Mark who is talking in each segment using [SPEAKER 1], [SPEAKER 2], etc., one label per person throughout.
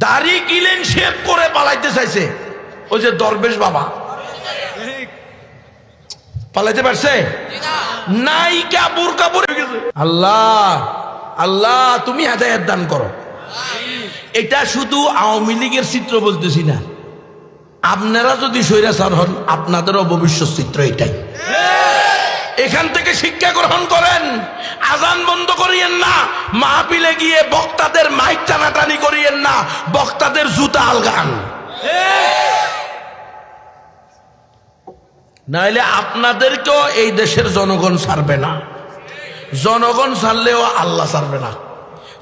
[SPEAKER 1] দাড়ি clean shave করে পালাইতে চাইছে ওই যে দরবেশ বাবা। পালাইতে পারছে? নাইকা বুরকা পরে গেছে। আল্লাহ আল্লাহ তুমি হেদায়েত দান করো। এটা শুধু আওয়ামী লীগের চিত্র বলতেছি না, আপনারা যদি স্বৈরাচার হন আপনাদেরও ভবিষ্যৎ চিত্র এটাই। এখান থেকে শিক্ষা গ্রহণ করেন। আজান বন্ধ করিয়েন না, মাহফিলে গিয়ে বক্তাদের মাইক টানাটানি করিয়েন না, বক্তাদের জুতা আলগান, নাইলে আপনাদেরকেও এই দেশের জনগণ ছাড়বে না। জনগণ ছাড়লেও আল্লাহ ছাড়বে না।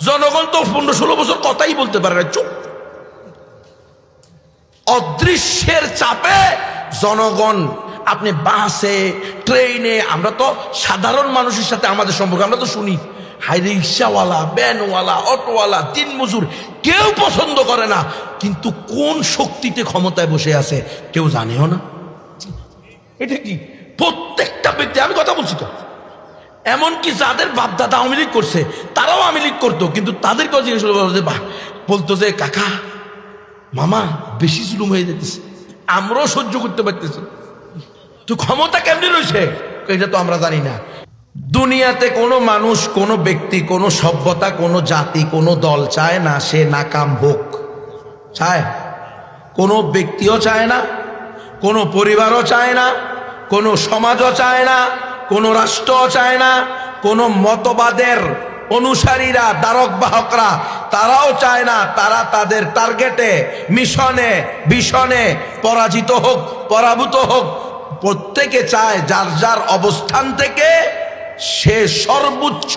[SPEAKER 1] জনগণ তো 15-16 বছর কথাই বলতে পারে না, চুপ। অদৃশ্যের চাপে জনগণ, আপনি বাসে ট্রেনে, আমরা তো সাধারণ মানুষের সাথে আমাদের সম্পর্ক আমরা তো শুনি, হাই রিক্সাওয়ালা, ভ্যানওয়ালা, অটোওয়ালা, দিন মজুর কেউ পছন্দ করে না, কিন্তু কোন শক্তিতে ক্ষমতায় বসে আছে কেউ জানেও না। এটা কি প্রত্যেকটা ব্যক্তি, আমি কথা বলছি তো, এমনকি যাদের বাপদাদা আওয়ামী লীগ করছে তারাও আওয়ামী লীগ করতো, কিন্তু তাদেরকেও জিজ্ঞেস বলতো যে কাকা মামা বেশি জুলুম হয়ে যেতেছে, আমরাও সহ্য করতে পারতেছি, তো ক্ষমতা কেমনি রয়েছে এটা তো আমরা জানি না। দুনিয়াতে কোনো মানুষ, কোনো ব্যক্তি, কোনো সভ্যতা, কোনো জাতি, কোনো দল চায় না সে নাকাম হোক। চায়? কোনো ব্যক্তিও চায় না, কোনো পরিবারও চায় না, কোনো সমাজও চায় না, কোনো রাষ্ট্রও চায় না, কোনো মতবাদের অনুসারীরা, দ্বারক বাহকরা তারাও চায় না তারা তাদের টার্গেটে, মিশনে, ভিশনে পরাজিত হোক, পরাভূত হোক। প্রত্যেকে চায় যার যার অবস্থান থেকে সে সর্বোচ্চ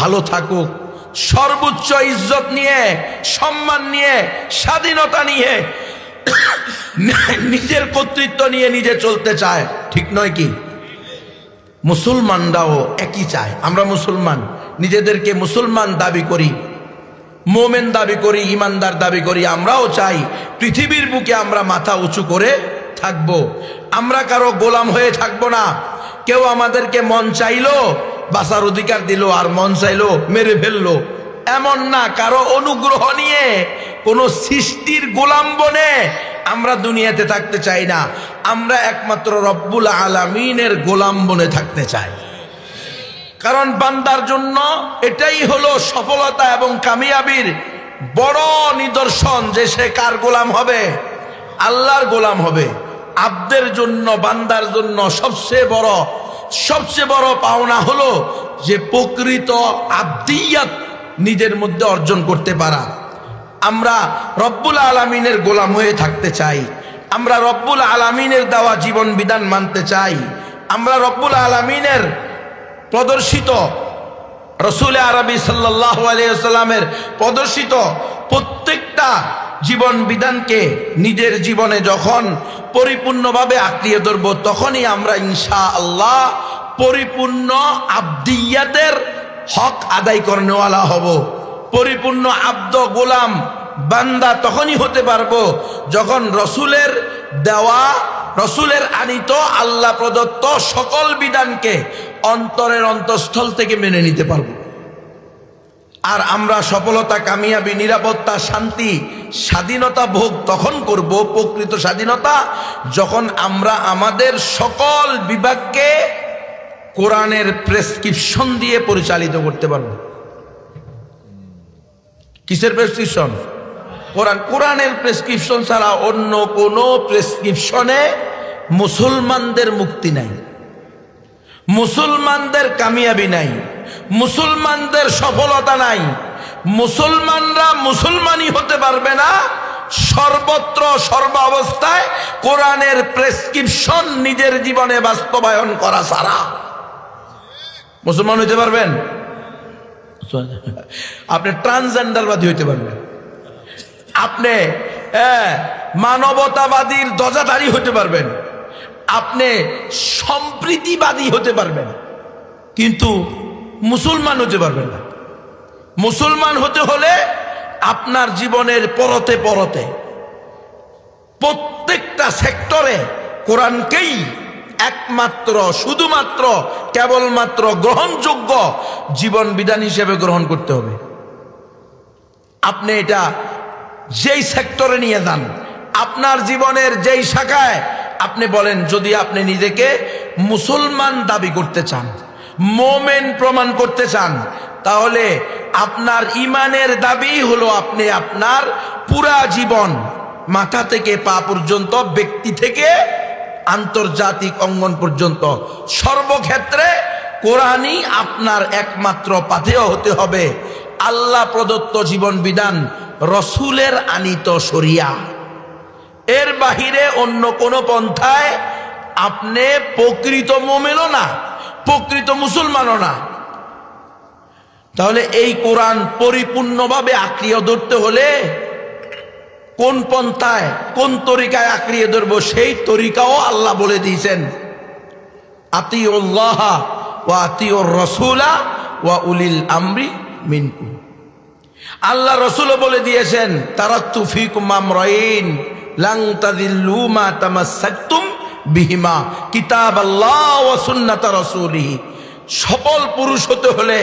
[SPEAKER 1] ভালো থাকুক, সর্বোচ্চ ইজ্জত নিয়ে, সম্মান নিয়ে, স্বাধীনতা নিয়ে, নিজের কর্তৃত্ব নিয়ে নিজে চলতে চায়। ঠিক নয় কি? মুসলমানরাও একই চায়। আমরা মুসলমান, নিজেদেরকে মুসলমান দাবি করি, মোমেন দাবি করি, ইমানদার দাবি করি। আমরাও চাই পৃথিবীর বুকে আমরা মাথা উঁচু করে থাকবো, আমরা কারো গোলাম হয়ে থাকবো না। কেউ আমাদেরকে মন চাইলো বাঁচার অধিকার দিল, আর মন চাইলো মেরে ফেললো, এমন না। কারো অনুগ্রহ নিয়ে, কোনো সৃষ্টির গোলাম বনে আমরা দুনিয়াতে থাকতে চাই না। আমরা একমাত্র রব্বুল আলামিনের গোলাম বনে থাকতে চাই। কারণ বান্দার জন্য এটাই হলো সফলতা এবং কামিয়াবির বড় নিদর্শন, যে সে কার গোলাম হবে? আল্লাহর গোলাম হবে। আব্দের জন্য, বান্দার জন্য সবচেয়ে বড় পাওনা হলো যে প্রকৃত আব্দিয়াত নিজের মধ্যে অর্জন করতে পারা। আমরা রব্বুল আলামিনের গোলাম হয়ে থাকতে চাই, আমরা রব্বুল আলামিনের দেওয়া জীবন বিধান মানতে চাই, আমরা রব্বুল আলামিনের প্রদর্শিত, রসুল আরবি সাল্লাল্লাহু আলাইহি ওয়াসাল্লামের প্রদর্শিত প্রত্যেকটা জীবন বিধানকে নিজের জীবনে যখন পরিপূর্ণভাবে আঁকড়িয়ে ধরব, তখনই আমরা ইনশাআল্লাহ পরিপূর্ণ আব্দিয়াতের হক আদায় করনেওয়ালা হব। পরিপূর্ণ আব্দ, গোলাম, বান্দা তখনই হতে পারবো যখন রসুলের দেওয়া, রসুলের আনিত, আল্লাহ প্রদত্ত সকল বিধানকে অন্তরের অন্তঃস্থল থেকে মেনে নিতে পারবো। আর আমরা সফলতা, কামিয়াবি, নিরাপত্তা, শান্তি, স্বাধীনতা ভোগ তখন করব, প্রকৃত স্বাধীনতা, যখন আমরা আমাদের সকল বিভাগকে কোরআনের প্রেসক্রিপশন দিয়ে পরিচালিত করতে পারবো। কিসের প্রেসক্রিপশন? কোরআনের প্রেসক্রিপশন ছাড়া অন্য কোনো প্রেসক্রিপশনে মুসলমানদের মুক্তি নাই, মুসলমানদের কামিয়াবি নাই, মুসলমানদের সফলতা নাই। মুসলমানরা মুসলমানই হতে পারবে না সর্বত্র, সর্বাবস্থায় কোরআনের প্রেসক্রিপশন নিজের জীবনে বাস্তবায়ন করা ছাড়া। মুসলমান হইতে পারবেন? আপনি ট্রান্সজেন্ডারবাদী হইতে পারবেন, আপনি মানবতাবাদীর ধ্বজাধারী হতে পারবেন, আপনি সম্প্রীতিবাদী হতে পারবেন, কিন্তু মুসলমান হতে পারবেন না। মুসলমান হতে হলে আপনার জীবনের পরতে পরতে প্রত্যেকটা সেক্টরে কোরআনকেই একমাত্র, শুধুমাত্র, কেবলমাত্র গ্রহণযোগ্য জীবন বিধান হিসেবে গ্রহণ করতে হবে। আপনি এটা যেই সেক্টরে নিয়ে যান, আপনার জীবনের যেই শাখায় আপনি বলেন, যদি আপনি নিজেকে মুসলমান দাবি করতে চান, মোমেন প্রমাণ করতে চান, তাহলে আপনার ইমানের দাবি হলো আপনি আপনার পুরা জীবন মাথা থেকে পা পর্যন্ত, ব্যক্তি থেকে আন্তর্জাতিক অঙ্গন পর্যন্ত সর্বক্ষেত্রে কোরআনই আপনার একমাত্র পাথেয় হতে হবে। আল্লাহ প্রদত্ত জীবন বিধান, রসুলের আনিত শরিয়া, এর বাহিরে অন্য কোনো পন্থায় আপনি প্রকৃত মোমেনও না, প্রকৃত মুসলমানও না। তাহলে এই কোরআন পরিপূর্ণভাবে আঁকড়িয়ে ধরতে হলে কোন পন্থায়, কোন তরিকায় আঁকড়িয়ে ধরবো, সেই তরিকাও আল্লাহ বলে দিয়েছেন, আতিউল্লাহ ওয়া আতিউর রাসূলা ওয়া উলিল আমরি মিনকুম। আল্লাহ রসুলও বলে দিয়েছেন, তারাকতু ফীকুম আমরাইন লান তাযিল্লু মা তামাসসাকতুম বিহিমা কিতাবাল্লাহ ওয়া সুন্নাত রাসূলিহি। সফল পুরুষ হতে হলে,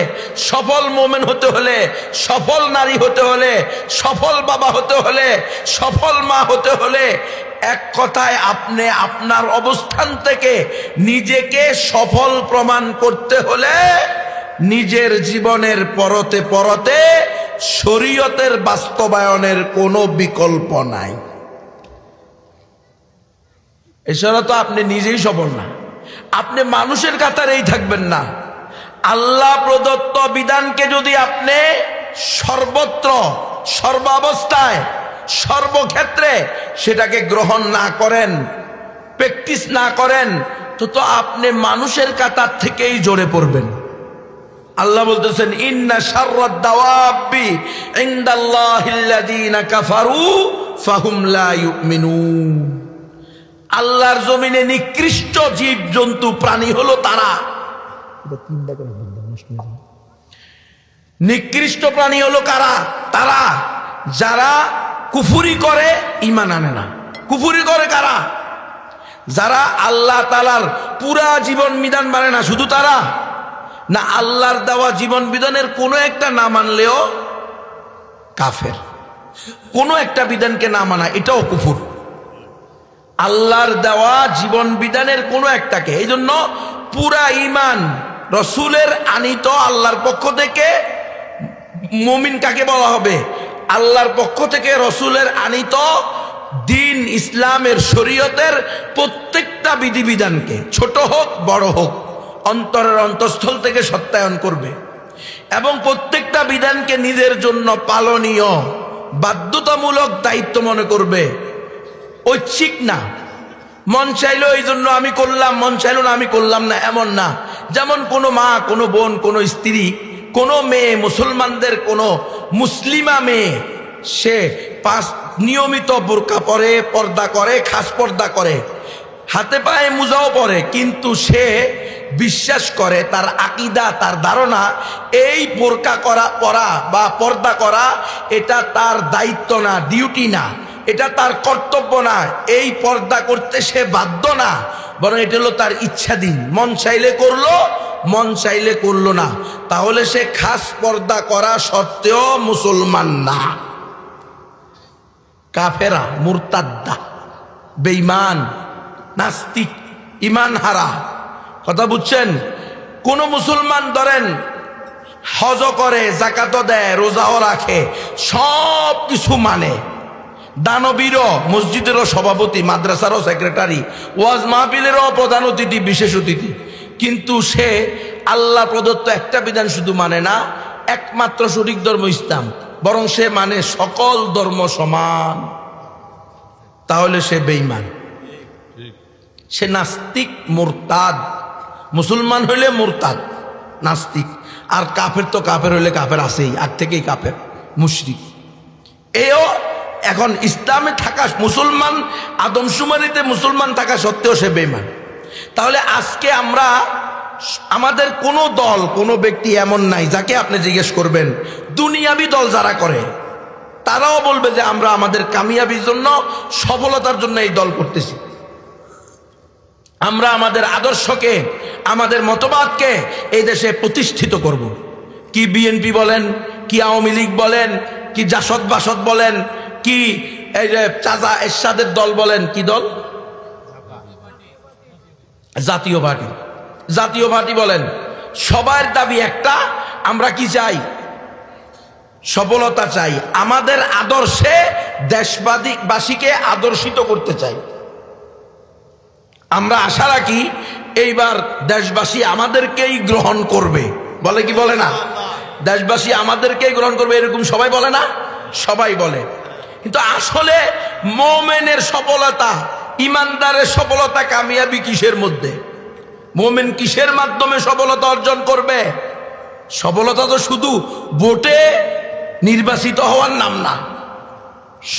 [SPEAKER 1] সফল মোমেন হতে হলে, সফল নারী হতে হলে, সফল বাবা হতে হলে, সফল মা হতে হলে, এক কথায় আপনি আপনার অবস্থান থেকে নিজেকে সফল প্রমাণ করতে হলে নিজের জীবনের পরতে পরতে শরীয়তের বাস্তবায়নের কোনো বিকল্প নাই। এছাড়া তো আপনি নিজেই সফল না, আপনি মানুষের কাতারেই থাকবেন না। আল্লাহ প্রদত্ত বিধানকে যদি আপনি সর্বত্র, সর্বাবস্থায়, সর্বক্ষেত্রে সেটাকে গ্রহণ না করেন, প্র্যাকটিস না করেন, তো আপনি মানুষের কাতার থেকেই জড়ে পড়বেন। আল্লাহ বলতেছেন, ইন্না শাররাদ দাওয়াবি ইনদাল্লাহিল্লাযীনা কাফারু ফাহুম লা ইউমিনুন। আল্লাহর জমিনে নিকৃষ্ট জীব জন্তু প্রাণী হলো তারা, নিকৃষ্ট প্রাণী হলো কারা? তারা যারা কুফরি করে, ঈমান আনে না। কুফরি করে কারা? যারা আল্লাহ তাআলার পুরা জীবন বিধান মানে না। শুধু তারা না, আল্লাহর দেওয়া জীবন বিধানের কোনো একটা না মানলেও কাফের। কোনো একটা বিধানকে না মানা এটাও কুফর। আল্লাহর দেওয়া জীবন বিধানের কোনো একটাকে, এই জন্য পুরা ঈমান রসুলের আনিত আল্লাহর পক্ষ থেকে। মুমিন কাকে বলা হবে? আল্লাহর পক্ষ থেকে রসুলের আনিত দিন, ইসলামের শরীয়তের প্রত্যেকটা বিধিবিধানকে, ছোট হোক বড় হোক, অন্তরের অন্তঃস্থল থেকে সত্যায়ন করবে এবং প্রত্যেকটা বিধানকে নিজের জন্য পালনীয়, বাধ্যতামূলক দায়িত্ব মনে করবে। ঐচ্ছিক না, মন চাইলো এই জন্য আমি করলাম, মন চাইলো না আমি করলাম না, এমন না। যেমন কোনো মা, কোনো বোন, কোনো স্ত্রী, কোনো মেয়ে, মুসলমানদের কোনো মুসলিমা মেয়ে, সে নিয়মিত বোরকা পরে, পর্দা করে, খাস পর্দা করে, হাতে পায়ে মোজাও পরে, কিন্তু সে বিশ্বাস করে, তার আকীদা, তার ধারণা, এই বোরকা করা, পরা বা পর্দা করা এটা তার দায়িত্ব না, ডিউটি না, এটা তার কর্তব্য না, এই পর্দা করতে সে বাধ্য না, বরং এটা হলো তার ইচ্ছাধীন। মন চাইলে করলো, মন চাইলে করলো না। তাহলে সে খাস পর্দা করা সত্ত্বেও মুসলমান না, কাফেরা, মুরতাদ্দা, বেঈমান, নাস্তিক, ঈমান হারা। কথা বুঝছেন? কোন মুসলমান ধরেন হজ করে, যাকাতও দেয়, রোজাও রাখে, সব কিছু মানে, দানবীরও, মসজিদেরও সভাপতি, মাদ্রাসারও সেক্রেটারি, ওয়াজ মাহফিলেরও প্রধান অতিথি, বিশেষ অতিথি, কিন্তু সে আল্লাহ প্রদত্ত একটা বিধান শুধু মানে না, একমাত্র সঠিক ধর্ম ইসলাম, বরং সে মানে সকল ধর্ম সমান। তাহলে সে বেঈমান, সে নাস্তিক, মুরতাদ। মুসলমান হইলে মুরতাদ, নাস্তিক। আর কাফের তো কাফের হইলে কাফের আছেই, আগ থেকেই কাফের, মুশরিক। এও এখন ইসলামে থাকা মুসলমান, আদমশুমারিতে মুসলমান থাকা সত্ত্বেও সে বেঈমান। তাহলে আজকে আমরা, আমাদের কোনো দল, কোনো ব্যক্তি এমন নাই যাকে আপনি জিজ্ঞেস করবেন, দুনিয়াবি দল যারা করে তারাও বলবে যে আমরা আমাদের কামিয়াবির জন্য, সফলতার জন্য এই দল করতেছি। আমরা আমাদের আদর্শকে, আমাদের মতবাদকে এই দেশে প্রতিষ্ঠিত করব। কি বিএনপি বলেন, কি আওয়ামী লীগ বলেন, কি জাসদ বাসদ বলেন, কি এই যে চাচা এরশাদের দল বলেন, কি দল? জাতীয় পার্টি। জাতীয় পার্টি বলেন, সবার দাবি একটা, আমরা কি চাই? সফলতা চাই। আমাদের আদর্শে দেশবাসীকে আদর্শিত করতে চাই। আমরা আশা রাখি এইবার দেশবাসী আমাদেরকেই গ্রহণ করবে। বলে কি বলে না? দেশবাসী আমাদেরকেই গ্রহণ করবে, এরকম সবাই বলে না? সবাই বলে। কিন্তু আসলে মুমিনের সফলতা, ইমানদারের সফলতা, কামিয়াবি কিসের মধ্যে? মুমিন কিসের মাধ্যমে সফলতা অর্জন করবে? সফলতা তো শুধু ভোটে নির্বাচিত হওয়ার নাম না।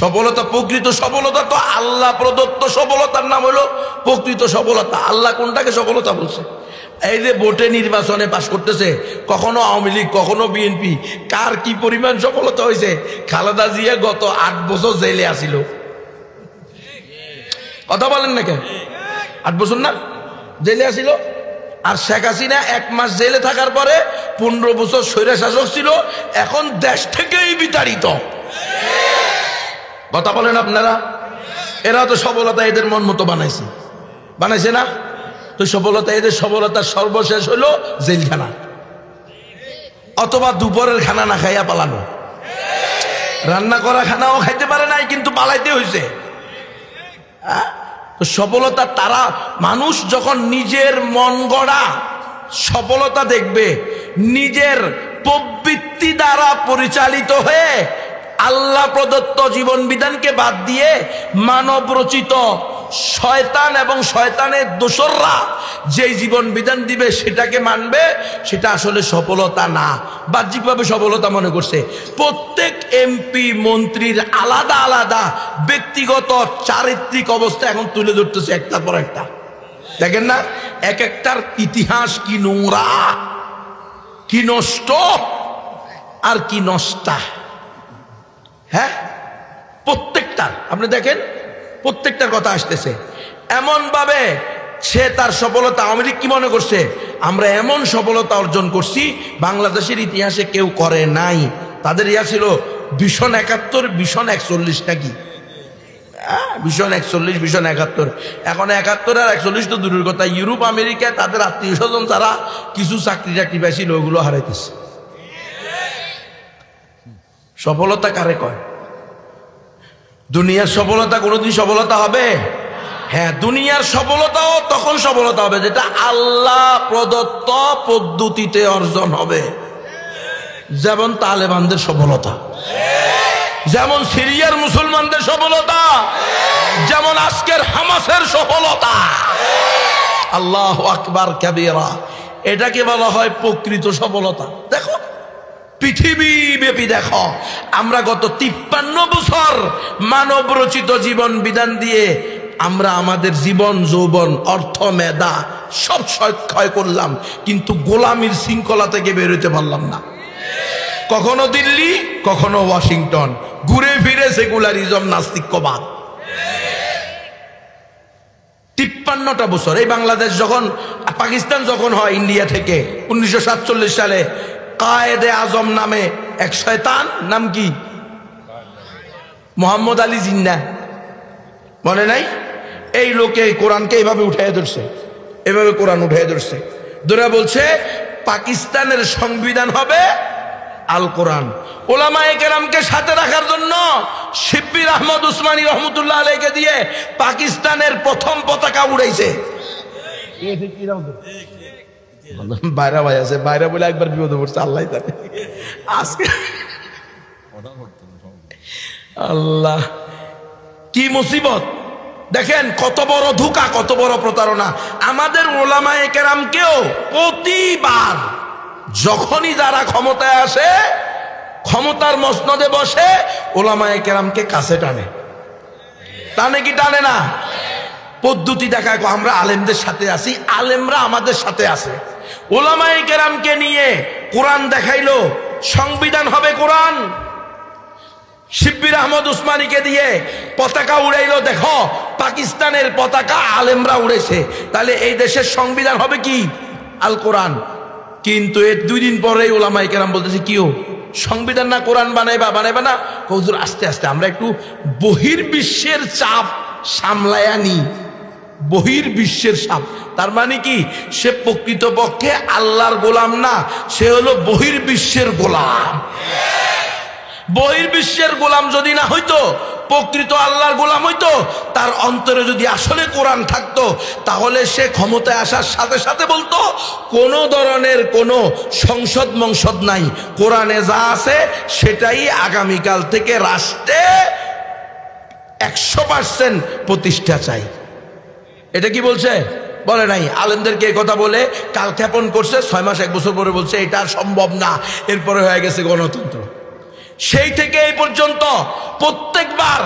[SPEAKER 1] সফলতা, প্রকৃত সফলতা তো আল্লাহ প্রদত্ত সফলতার নাম হলো প্রকৃত সফলতা। আল্লাহ কোনটাকে সফলতা বলছে? এই যে ভোটে নির্বাচনে পাশ করতেছে, কখনো আওয়ামী লীগ, কখনো বিএনপি, কার কি পরিমাণ সফলতা হয়েছে? খালেদা জিয়া গত 8 বছর জেলে আসিল। কথা বলেন না কেন? 8 বছর না জেলে আসিল। আর শেখ হাসিনা 1 মাস জেলে থাকার পরে 15 বছর স্বৈরশাসক ছিল, এখন দেশ থেকেই বিতাড়িত। কথা বলেন আপনারা? এরা তো সফলতা এদের মন মতো বানাইছে না? তো সফলতা, এদের সফলতার সর্বশেষ হলো জেলখানা, অথবা দুপুরের খানা না খাইয়া পালানো। রান্না করা খানাও খাইতে পারে নাই, কিন্তু পালাইতে হয়েছে। তো সফলতা তারা, মানুষ যখন নিজের মন গড়া সফলতা দেখবে, নিজের প্রবৃত্তি দ্বারা পরিচালিত হয়ে আল্লাহ প্রদত্ত জীবন বিধানকে বাদ দিয়ে মানব রচিত শয়তান এবং শয়তানের দোসররা যেই জীবন বিধান দিবে সেটাকে মানবে, সেটা আসলে সফলতা না, বাহ্যিকভাবে সফলতা মনে করছে। প্রত্যেক এমপি মন্ত্রীর আলাদা আলাদা ব্যক্তিগত চারিত্রিক অবস্থা এখন তুলে ধরতেছে একটার পর একটা। দেখেন না, এক একটার ইতিহাস কি নোংরা, কি নষ্ট আর কি নষ্টা। হ্যাঁ, প্রত্যেকটার আপনি দেখেন, প্রত্যেকটার কথা আসতেছে এমন ভাবে। সে তার সফলতা, আওয়ামী লীগ কি মনে করছে? আমরা এমন সফলতা অর্জন করছি বাংলাদেশের ইতিহাসে কেউ করে নাই। তাদের ইয়া ছিল ভীষণ 71, ভীষণ 41 নাকি, ভীষণ 41, ভীষণ 71। এখন 71 আর 41 তো দূরের কথা, ইউরোপ আমেরিকায় তাদের আত্মীয় স্বজন তারা কিছু চাকরি টাকরি পাইছিল, ওগুলো হারাইতেছে। সফলতা কারে কয়? দুনিয়ার সফলতা কোনোদিন সফলতা হবে? হ্যাঁ, দুনিয়ার সফলতাও তখন সফলতা হবে যেটা আল্লাহ প্রদত্ত পদ্ধতিতে অর্জন হবে। যেমন তালেবানদের সফলতা, যেমন সিরিয়ার মুসলমানদের সফলতা, যেমন আজকের হামাসের সফলতা। আল্লাহু আকবার কাবীরা, এটাকে বলা হয় প্রকৃত সফলতা। দেখো পৃথিবী ব্যাপী দেখো, আমরা গত 53 বছর মানব রচিত জীবন বিধান দিয়ে আমরা আমাদের জীবন, যৌবন, অর্থ, মেধা সব ক্ষয় করলাম, কিন্তু গোলামির শৃঙ্খলা থেকে বেরোতে পারলাম না। কখনো দিল্লি, কখনো ওয়াশিংটন, ঘুরে ফিরে সেকুলারিজম, নাস্তিক্যবাদ। 53টা বছর এই বাংলাদেশ যখন, পাকিস্তান যখন হয় ইন্ডিয়া থেকে 1947 সালে, কায়েদে আজম নামে এক শয়তান, নাম কি? মোহাম্মদ আলী জিন্নাহ, মনে নাই? এই লোকে কোরআনকে এইভাবে উঠাই ধরছে, এভাবে কোরআন উঠাই ধরছে, ধরে বলছে পাকিস্তানের সংবিধান হবে আল কোরআন। ওলামায়ে কেরামকে সাথে রাখার জন্য শিব্বির আহমদ উসমানী রহমতুল্লাহ আলাইকে দিয়ে পাকিস্তানের প্রথম পতাকা উড়াইছে। বাইরা ভাই আছে, বাইরা বলে একবার বিপদে পড়ছে, আল্লাহ জানে। আজকে আল্লাহ কি মুসিবত দেখেন, কত বড় ধোঁকা, কত বড় প্রতারণা। আমাদের ওলামায়ে কেরামকেও প্রতিবার যখনই যারা ক্ষমতায় আসে, ক্ষমতার মসনদে বসে, ওলামায়ে কেরামকে কাছে টানে কি টানে না? পদ্ধতি দেখায়, আমরা আলেমদের সাথে আছি, আলেমরা আমাদের সাথে আছে। ওলামায়ে কেরামকে নিয়ে কোরআন দেখাইলো, সংবিধান হবে কোরআন। শিব্বির আহমদ উসমানীকে দিয়ে পতাকা উড়াইলো, দেখো পাকিস্তানের পতাকা আলেমরা উড়েছে, তাহলে এই দেশের সংবিধান হবে কি? আল কোরআন। কিন্তু এর 2 দিন পরেই ওলামায়ে কেরাম বলতেছে, কিও সংবিধান না কোরআন বানাইবা না? হুজুর আস্তে আস্তে আমরা একটু বহির্বিশ্বের চাপ সামলায়া নি। বহির্বিশ্বের চাপ তার মানে কি? সে প্রকৃতপক্ষে আল্লাহর গোলাম না, সে হলো বহির্বিশ্বের গোলাম। বহির্বিশ্বের গোলাম যদি না হইতো, প্রকৃত আল্লাহর গোলাম হইতো, তার অন্তরে যদি আসলে কোরআন থাকতো, তাহলে সে ক্ষমতায় আসার সাথে সাথে বলতো কোনো ধরনের কোনো সংসদ মংসদ নাই, কোরআনে যা আছে সেটাই আগামীকাল থেকে রাষ্ট্রে 100% প্রতিষ্ঠা চাই। এটা কি বলছে? বলে নাই। আলেমদেরকে এই কথা বলে কালক্ষেপণ করছে, 6 মাস 1 বছর পরে বলছে এটা সম্ভব না, এরপরে হয়ে গেছে গণতন্ত্র। সেই থেকে এই পর্যন্ত প্রত্যেকবার,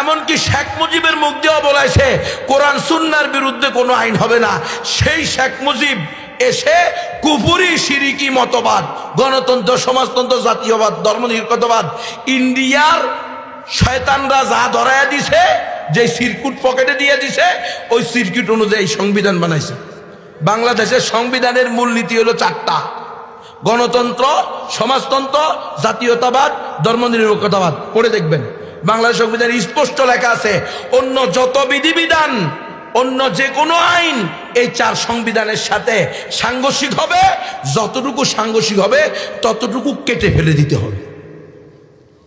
[SPEAKER 1] এমনকি শেখ মুজিবের মুখ দিয়েও বলাইছে কোরআন সুন্নাহর বিরুদ্ধে কোনো আইন হবে না। সেই শেখ মুজিব এসে কুফরি শিরিকি মতবাদ, গণতন্ত্র, সমাজতন্ত্র, জাতীয়বাদ, ধর্মনিরপেক্ষতাবাদ, ইন্ডিয়ার শয়তানরা যা ধরাইয়া দিছে, যে সিরকুট পকেটে দিয়ে দিছে, ওই সিরকুট অনুযায়ী সংবিধান বানাইছে। বাংলাদেশের সংবিধানের মূলনীতি হলো 4টা: গণতন্ত্র, সমাজতন্ত্র, জাতীয়তাবাদ, ধর্মনিরপেক্ষতাবাদ। পড়ে দেখবেন বাংলাদেশ সংবিধানে স্পষ্ট লেখা আছে অন্য যত বিধিবিধান, অন্য যে কোনো আইন এই 4 সংবিধানের সাথে সাংঘর্ষিক হবে, যতটুকু সাংঘর্ষিক হবে ততটুকু কেটে ফেলে দিতে হবে।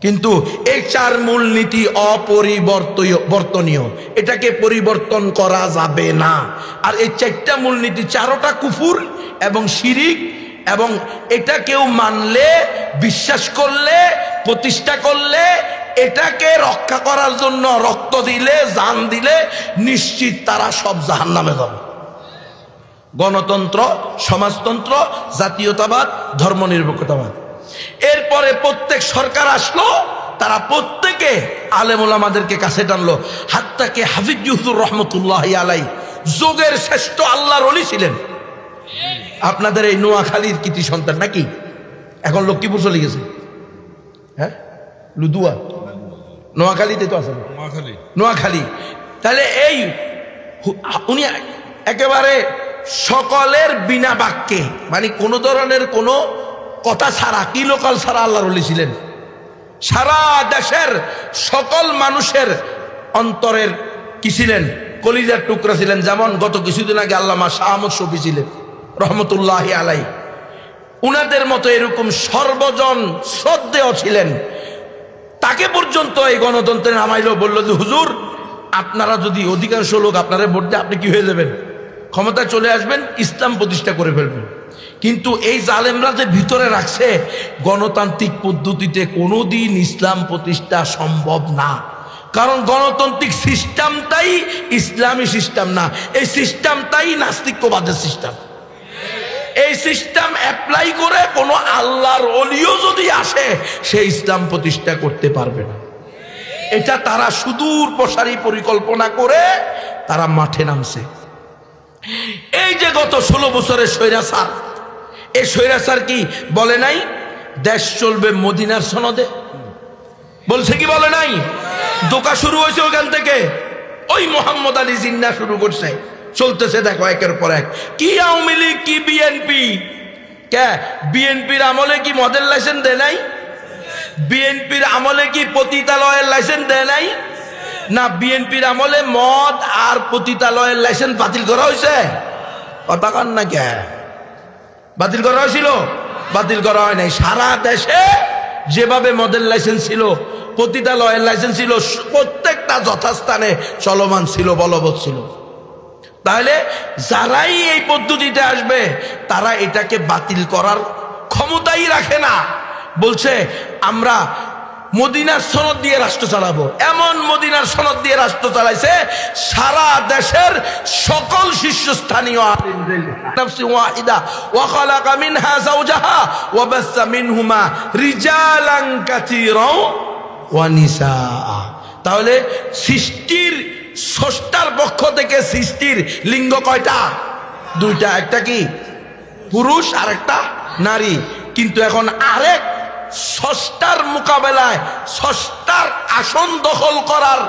[SPEAKER 1] কিন্তু এই 4 মূলনীতি অপরিবর্তনীয়, এটাকে পরিবর্তন করা যাবে না। আর এই 4টা মূলনীতি 4টা কুফর এবং শিরিক, এবং এটা কেউ মানলে, বিশ্বাস করলে, প্রতিষ্ঠা করলে, এটাকে রক্ষা করার জন্য রক্ত দিলে, জান দিলে নিশ্চিত তারা সব জাহান্নামে যাবে। গণতন্ত্র, সমাজতন্ত্র, জাতীয়তাবাদ, ধর্মনিরপেক্ষতাবাদ। এরপরে প্রত্যেক সরকার আসলো, তারা প্রত্যেকে আলেম ওলামাদেরকে কাছে টানলো। হাত্তাকে হাফিজ হুজুর রহমতুল্লাহি আলাই যোগের শ্রেষ্ঠ আল্লাহর ওলি ছিলেন। আপনাদের এই নোয়াখালীর কৃতি সন্তান নাকি? এখন লক্ষ্মীপুর চলে গেছে। হ্যাঁ, লুদুয়া নোয়াখালীতে তো আছে, নোয়াখালী। তাহলে এই উনি একেবারে সকলের বিনা বাক্যে, মানে কোনো ধরনের কোনো কথা ছাড়া, কি লোকাল ছাড়া আল্লাহর ওলি ছিলেন। সারা দেশের সকল মানুষের অন্তরের কি ছিলেন? কলিজার টুকরা ছিলেন। যেমন গত কিছুদিন আগে আল্লামা শাহ আহমদ শফী ছিলেন রহমতুল্লাহি আলাই, উনাদের মতো এরকম সর্বজন শ্রদ্ধেয় ছিলেন। তাকে পর্যন্ত এই গণতন্ত্রে নামাইলো, বললো যে হুজুর আপনারা যদি অধিকাংশ লোক আপনারা ভোট দেয়, আপনি কি হয়ে যাবেন? ক্ষমতায় চলে আসবেন, ইসলাম প্রতিষ্ঠা করে ফেলবেন। কিন্তু এই জালেমরা যে ভিতরে রাখছে, গণতান্ত্রিক পদ্ধতিতে কোনোদিন ইসলাম প্রতিষ্ঠা সম্ভব না। কারণ গণতান্ত্রিক সিস্টেমটাই ইসলামী সিস্টেম না, এই সিস্টেমটাই নাস্তিক্যবাদের সিস্টেম। এই সিস্টেম অ্যাপ্লাই করে কোনো আল্লাহর ওলিও যদি আসে, সে ইসলাম প্রতিষ্ঠা করতে পারবে না। এটা তারা সুদূর প্রসারী পরিকল্পনা করে তারা মাঠে নামছে। এই যে গত 16 বছরের স্বৈরাচার, এই স্বৈরাচার কি বলে নাই দেশ চলবে মদিনার সনদে? বলছে কি বলে নাই? দোকা শুরু হয়েছে ওখান থেকে, ওই মোহাম্মদ আলী জিন্নাহ শুরু করছে, চলতেছে দেখো একের পর এক। কি আওয়ামী লীগ, কি বিএনপি, কে বিএনপির আমলে কি মদের লাইসেন্স দেয় নাই? বিএনপির আমলে কি পতিতালয়ের লাইসেন্স দেয় নাই? না, বিএনপির আমলে মদ আর পতিতালয়ের লাইসেন্স বাতিল করা হয়েছে? কথা কান না, কে বাতিল করা হয়েছিল? বাতিল করা হয় নাই। সারা দেশে যেভাবে মদের লাইসেন্স ছিল, পতিতালয়ের লাইসেন্স ছিল, প্রত্যেকটা যথাস্থানে চলমান ছিল, বলবৎ ছিল। তাহলে যারাই এই পদ্ধতিতে আসবে, তারা এটাকে বাতিল করার ক্ষমতাই রাখে না। বলছে আমরা মদিনার সনদ দিয়ে রাষ্ট্র চালাবো। এমন মদিনার সনদ দিয়ে রাষ্ট্র চালাইছে, সারা দেশের সকল শীর্ষস্থানীয় তাহলে সৃষ্টির স্রষ্টার পক্ষ থেকে সৃষ্টির লিঙ্গ কয়টা? 2টা। একটা কি পুরুষ আর একটা নারী। কিন্তু এখন আরেক স্রষ্টার মোকাবেলায়, স্রষ্টার আসন দখল করার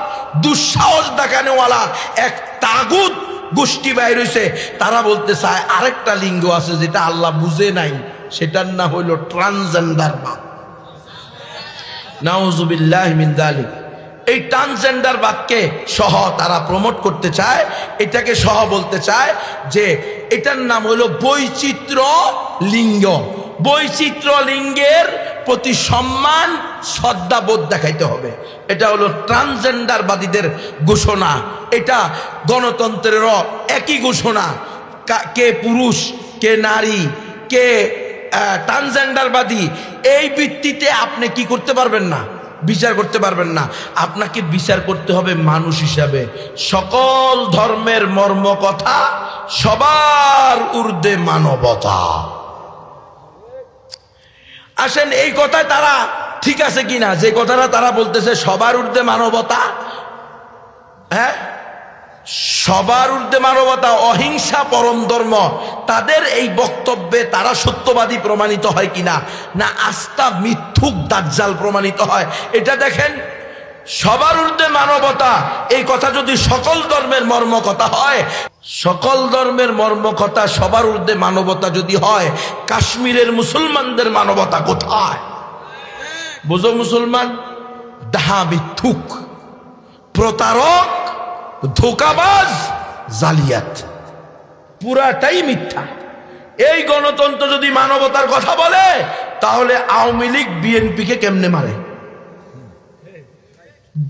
[SPEAKER 1] দুঃসাহস দেখানোওয়ালা এক তাগুত গোষ্ঠী বাইর হয়েছে। তারা বলতে চায় আরেকটা লিঙ্গ আছে যেটা আল্লাহ বুঝে নাই, সেটার নাম হইল ট্রান্সজেন্ডার। নাউযুবিল্লাহি মিন যালিক। এই ট্রান্সজেন্ডার বাদকে সহ তারা প্রমোট করতে চায়, এটাকে সহ বলতে চায় যে এটার নাম হলো বৈচিত্র্য লিঙ্গ। বৈচিত্র্য লিঙ্গের প্রতি সম্মান শ্রদ্ধাবোধ দেখাইতে হবে। এটা হলো ট্রান্সজেন্ডারবাদীদের ঘোষণা। এটা গণতন্ত্রেরও একই ঘোষণা। কে পুরুষ, কে নারী, কে ট্রান্সজেন্ডারবাদী, এই ভিত্তিতে আপনি কি করতে পারবেন না, বিচার করতে পারবেন না। আপনাকে বিচার করতে হবে মানুষ হিসাবে। সকল ধর্মের মর্ম কথা, সবার ঊর্ধ্বে মানবতা। আসেন, এই কথায় তারা ঠিক আছে কিনা, যে কথাটা তারা বলতেছে সবার ঊর্ধ্বে মানবতা, হ্যাঁ, সবার ঊর্ধ্বে মানবতা, অহিংসা পরম ধর্ম, তাদের এই বক্তব্যে তারা সত্যবাদী প্রমাণিত হয় কিনা, না আস্থা মিথ্যুক দাজ্জাল প্রমাণিত হয়, এটা দেখেন। সবার ঊর্ধ্বে মানবতা, এই কথা যদি সকল ধর্মের মর্ম কথা হয়, সকল ধর্মের মর্ম কথা সবার ঊর্ধ্বে মানবতা যদি হয়, কাশ্মীরের মুসলমানদের মানবতা কোথায়? বুঝো মুসলমান, ডাহা মিথ্যুক, প্রতারক, ধোঁকাবাজ, জালিয়াত, পুরাটাই মিথ্যা। এই গণতন্ত্র যদি মানবতার কথা বলে, তাহলে আওয়ামী লীগ বিএনপিকে কেমনে মারে?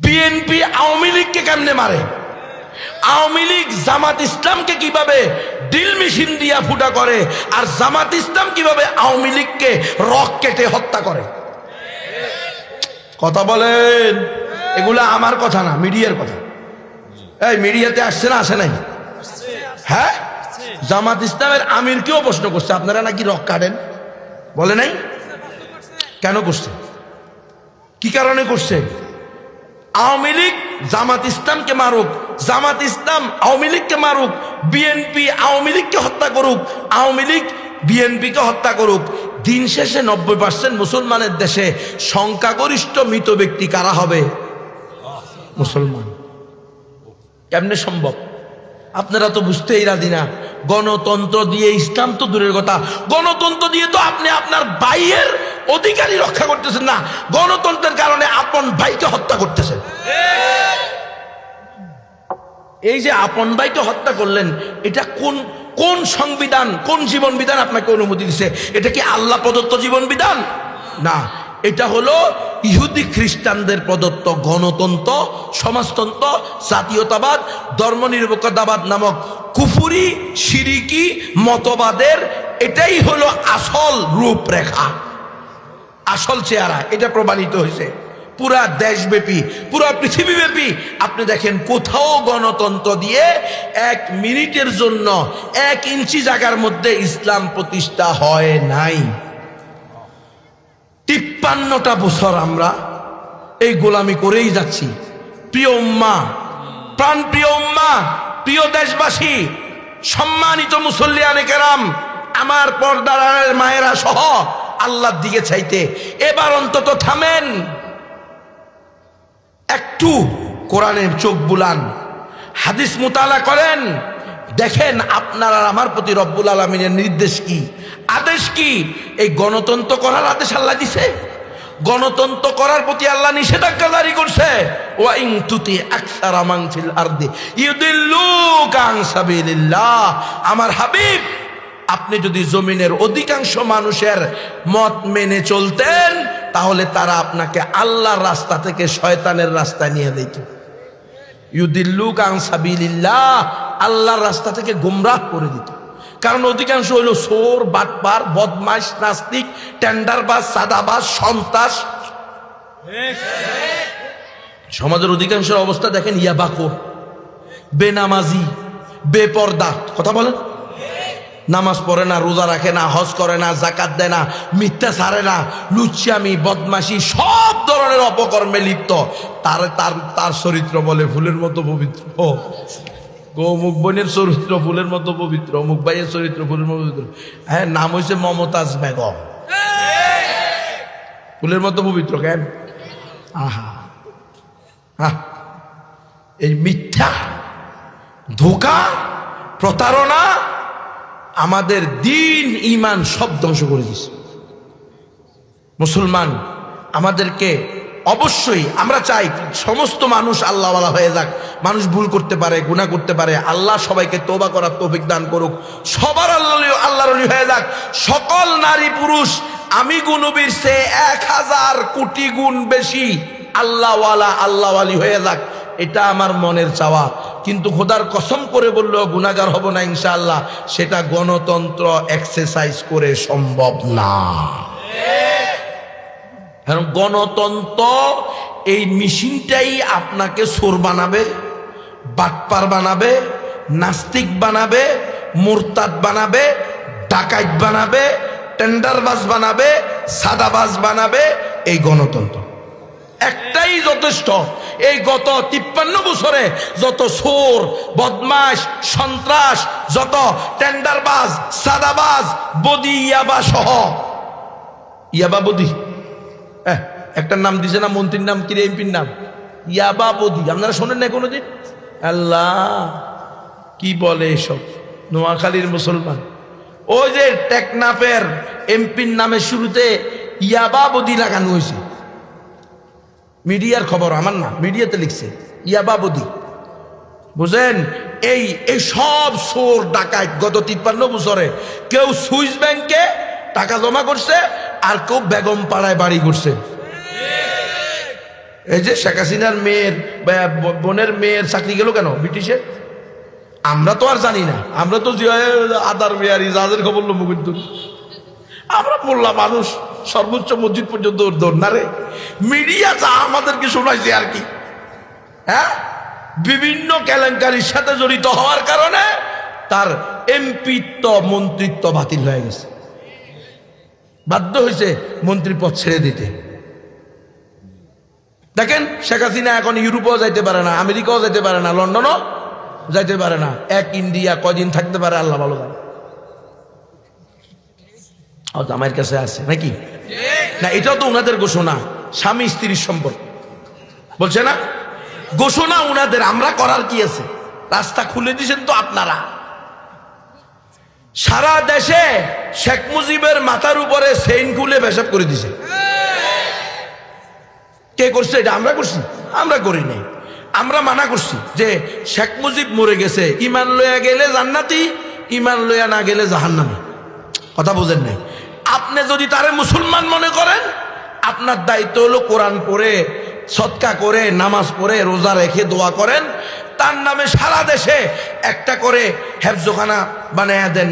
[SPEAKER 1] বিএনপি আওয়ামী লীগকে কেমনে মারে? আওয়ামী লীগ জামাত ইসলামকে কিভাবে ড্রিল মেশিন দিয়া ফুটা করে, আর জামাত ইসলাম কিভাবে আওয়ামী লীগকে রক কেটে হত্যা করে? কথা বলেন, এগুলা আমার কথা না, মিডিয়ার কথা। এই মিডিয়াতে আসছে না, আসে নাই? হ্যাঁ, জামাত ইসলামের আমিরকেও প্রশ্ন করছে, আপনারা নাকি রক কাটেন, বলে নাই? কেন করছে? কি কারণে করছে? আওয়ামী লীগ জামাত ইসলামকে মারুক, জামাত ইসলাম আওয়ামী লীগকে মারুক, বিএনপি আওয়ামী লীগকে হত্যা করুক, আওয়ামী লীগ বিএনপিকে হত্যা করুক, দিন শেষে 90% মুসলমানের দেশে সংখ্যাগরিষ্ঠ মৃত ব্যক্তি কারা হবে? মুসলমান। কেমনে সম্ভব? আপনারা তো বুঝতেই রাজি না। গণতন্ত্র দিয়ে ইসলাম তো দূরের কথা, গণতন্ত্র দিয়ে তো আপনি আপনার ভাইয়ের অধিকারী রক্ষা করতেছেন না, গণতন্ত্রের কারণে আপন ভাইকে হত্যা করতেছেন। এই যে আপন ভাইকে হত্যা করলেন, এটা কোন কোন সংবিধান, কোন জীবন বিধান আপনাকে অনুমতি দিছে? এটা কি আল্লাহ প্রদত্ত জীবন বিধান? না, এটা হলো ইহুদি খ্রিস্টানদের প্রদত্ত গণতন্ত্র, সমাজতন্ত্র, জাতীয়তাবাদ, ধর্মনিরপেক্ষতাবাদ নামক কুফুরি শিরিকি মতবাদের এটাই হলো আসল রূপরেখা, আসল চেহারা। এটা প্রমাণিত হয়েছে পুরা দেশব্যাপী, পুরা পৃথিবীব্যাপী। আপনি দেখেন কোথাও গণতন্ত্র দিয়ে 1 মিনিটের জন্য 1 ইঞ্চি জায়গার মধ্যে ইসলাম প্রতিষ্ঠা হয় নাই। 53টা বছর আমরা এই গোলামি করেই যাচ্ছি। প্রিয় উম্মা, প্রাণপ্রিয় উম্মা, প্রিয় দেশবাসী, সম্মানিত মুসল্লিয়ানে কেরাম, আমার পর্দার মায়েরা সহ আল্লাহর দিকে চাইতে এবার অন্তত থামেন, একটু কোরআনের চোখ বুলান, হাদিস মুতালা করেন, দেখেন আপনার আর আমার প্রতি রব্বুল আলামিনের নির্দেশ কি, আদেশ কি। এই গণতন্ত্র করার আদেশ আল্লাহ দিছে, গণতন্ত্র করার প্রতি আল্লাহ নিষেধাজ্ঞা জারি করছে। ওয়া ইন তুতি আকসারা মান ফিল আরদি ইউদিল্লুকা আন সাবিলিল্লাহ। আমার হাবিব, আপনি যদি জমিনের অধিকাংশ মানুষের মত মেনে চলতেন, তাহলে তারা আপনাকে আল্লাহর রাস্তা থেকে শয়তানের রাস্তায় নিয়ে দিত। ইউদিল্লুকা আন সাবিলিল্লাহ, আল্লাহর রাস্তা থেকে গুমরাহ করে দিত। কারণ অধিকাংশ হইল চোর, বাটপার, বদমাশ, নাস্তিক, টেন্ডারবাজ, সাদাবাজ, সন্ত্রাস। সমাজের অধিকাংশের অবস্থা দেখেন, ইয়াবাখোর, বেনামাজি, বেপর্দা। কথা বলেন, নামাজ পড়ে না, রোজা রাখে না, হজ করে না, জাকাত দেয় না, মিথ্যা ছাড়ে না, লুচ্চামি, বদমাশি, সব ধরনের অপকর্মে লিপ্ত। তার চরিত্র বলে ফুলের মতো পবিত্র। অমুক বোনের চরিত্র ফুলের মতো পবিত্র, অমুক ভাইয়ের চরিত্র ফুলের মতো পবিত্র। হ্যাঁ, নাম হয়েছে মমতাজ বেগম, ফুলের মতো পবিত্র কেন? আহা, এই মিথ্যা, ধোঁকা, প্রতারণা আমাদের দিন ইমান সব ধ্বংস করে দিছে। মুসলমান, আমাদেরকে অবশ্যই আমরা চাই সমস্ত মানুষ আল্লাহওয়ালা হয়ে যাক। মানুষ ভুল করতে পারে, গুনাহ করতে পারে, আল্লাহ সবাইকে তওবা করার তৌফিক দান করুক। সবার আল্লাহর ওলি হয়ে যাক। সকল নারী পুরুষ আমি নবীর চেয়ে 1000 কোটি গুণ বেশি আল্লাহওয়ালি হয়ে যাক, এটা আমার মনের চাওয়া। কিন্তু খোদার কসম করে বললেও গুনাহগার হব না ইনশাআল্লাহ, সেটা গণতন্ত্র এক্সারসাইজ করে সম্ভব না। কারণ গণতন্ত্র এই মেশিনটাই আপনাকে চোর বানাবে, বাটপার বানাবে, নাস্তিক বানাবে, মুরতাদ বানাবে, ডাকাত বানাবে, টেন্ডারবাজ বানাবে, সাদাবাজ বানাবে। এই গণতন্ত্র একটাই যথেষ্ট। এই গত 53 বছরে যত চোর, বদমাশ, সন্ত্রাস, যত টেন্ডারবাজ, সাদাবাজ, বদি, ইয়াবা সহ, ইয়াবা বদি, একটা নাম দিছে না মন্ত্রীর নাম, কি এমপির নাম, ইয়াবা বদি, আপনারা শোনেন না কোনোদিন? আল্লাহ কি বলে এসব? নোয়াখালীর মুসলমান ওই যে টেকনাফের এমপির নামের শুরুতে ইয়াবা বদি লাগানো হয়েছে। মিডিয়ার খবর, আমার না, মিডিয়াতে লিখছে ইয়াবা বদি। বুঝেন? এই সব চোর ডাকাত গত 53 বছরে কেউ সুইস ব্যাংকে টাকা জমা করছে, আর কেউ বেগম পাড়ায় বাড়ি করছে। এই যে শেখ হাসিনার মেয়ের বোনের মেয়ের চাকরি গেল কেন ব্রিটিশে, আমরা তো আর জানি না। আমরা তো আদার বিহারি জাহাজের খবর লোক, কিন্তু আমরা বললাম মানুষ সর্বোচ্চ মসজিদ পর্যন্ত দৌড় না রে। মিডিয়া যা আমাদেরকে শোনাইছে আর কি, হ্যাঁ, বিভিন্ন কেলেঙ্কারির সাথে জড়িত হওয়ার কারণে তার এমপিত্ব, মন্ত্রিত্ব বাতিল হয়ে গেছে, বাধ্য হয়েছে মন্ত্রী পদ ছেড়ে দিতে। দেখেন শেখ হাসিনা এখন ইউরোপও যাইতে পারে না, আমেরিকাও যাইতে পারে না, লন্ডনও যাইতে পারে না। এক ইন্ডিয়া কদিন থাকতে পারে আল্লাহ ভালো জানে। আমার কাছে আছে নাকি না? এটাও তো উনাদের ঘোষণা, স্বামী স্ত্রীর সম্পর্ক বলছে না, ঘোষণা উনাদের। আমরা করার কি আছে? রাস্তা খুলে দিয়েছেন তো আপনারা। সারা দেশে শেখ মুজিবের মাথার উপরে চেইন খুলে পেশাব করে দিছে। কে করছে এটা? আমরা করছি? আমরা করি নাই। আমরা মানা করছি যে শেখ মুজিব মরে গেছে, ইমান লইয়া গেলে জান্নাতি, ইমান লইয়া না গেলে জাহান্নামী। কথা বুঝেন নাই? আপনি যদি তারে মুসলমান মনে করেন, আপনার দায়িত্ব হলো কোরআন পড়ে, সদকা করে, নামাজ পড়ে, রোজা রেখে দোয়া করেন। তার নামে সারা দেশে একটা করে হেফজখানা বানায়া দেন,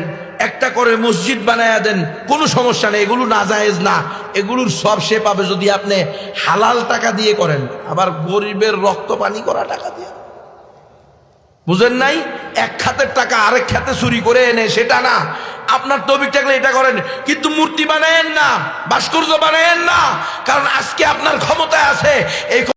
[SPEAKER 1] একটা করে মসজিদ বানায়া দেন, কোনো সমস্যা নেই। এগুলো নাজায়েজ না, এগুলোর সব সে পাবে যদি আপনি হালাল টাকা দিয়ে করেন। আবার গরিবের রক্ত পানি করা টাকা দিয়ে, বুঝেন নাই? এক খাতের টাকা আরেক খাতে চুরি করে এনে, সেটা না। আপনার তৌফিক থাকলে এটা করেন, কিন্তু মূর্তি বানায়েন না, ভাস্কর্য বানায়েন না। কারণ আজকে আপনার ক্ষমতায় আছে, এই